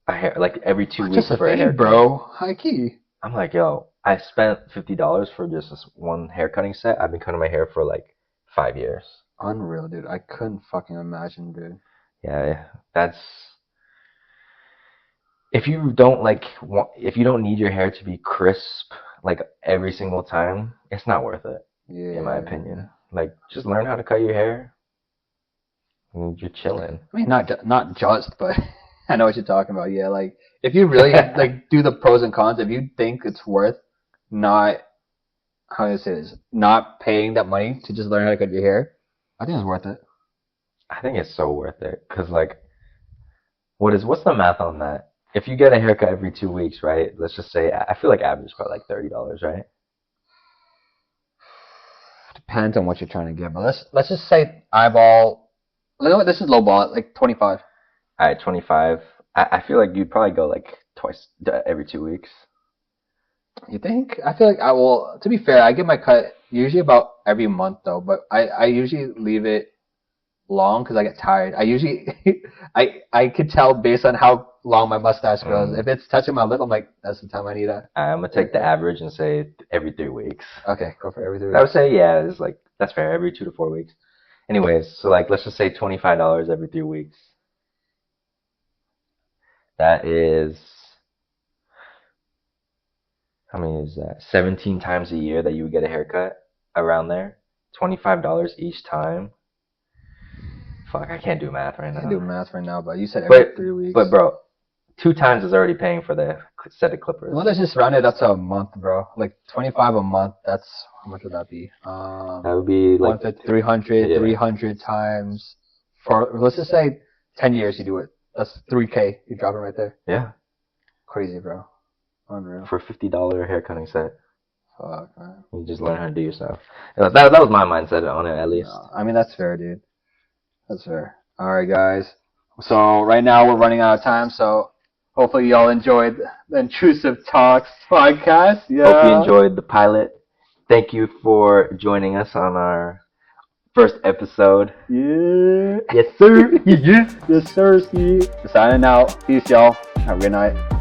a hair, like every 2 weeks just for a haircut. Bro. High key. I'm like, yo, I spent $50 for just this one hair cutting set. I've been cutting my hair for like 5 years. Unreal, dude. I couldn't fucking imagine, dude. Yeah, that's. If you don't need your hair to be crisp like every single time, it's not worth it. Yeah. In my opinion, like just learn how to cut your hair, and you're chilling. I mean, not just, but I know what you're talking about. Yeah, like if you really like do the pros and cons, if you think it's worth not paying that money to just learn how to cut your hair, I think it's worth it. I think it's so worth it because like, what's the math on that? If you get a haircut every 2 weeks, right? Let's just say I feel like average is probably like $30, right? Depends on what you're trying to get, but let's just say eyeball. You know what? This is low ball, like 25. All right, 25. I feel like you'd probably go like twice every 2 weeks. You think? I feel like I will. To be fair, I get my cut usually about every month though, but I usually leave it long because I get tired. I usually I could tell based on how long my mustache grows. If it's touching my lip, I'm like, that's the time I need a. I'm gonna take the average and say every 3 weeks. Okay, go for every 3 weeks. I would say it's like that's fair. Every 2 to 4 weeks. Anyways, so like let's just say $25 every 3 weeks. That is. How many is that? 17 times a year that you would get a haircut around there. $25 each time. Fuck, I can't do math right now. I can't do math right now, but you said every 3 weeks. But bro, 2 times is already paying for the set of clippers. Well, let's just round it up to a month, bro. Like 25 a month. That's how much would that be? That would be like 300. Yeah. 300 times for let's just say 10 years you do it. That's $3K. You drop it right there. Yeah. Crazy, bro. Unreal. For a $50 hair cutting set. Fuck, man. You just learn how to do yourself. That was my mindset on it, at least. No, I mean, that's fair, dude. That's fair. All right, guys. So right now we're running out of time, so hopefully y'all enjoyed the Intrusive Talks podcast. Yeah. Hope you enjoyed the pilot. Thank you for joining us on our first episode. Yeah. Yes, sir. Yes, sir. Signing out. Peace, y'all. Have a good night.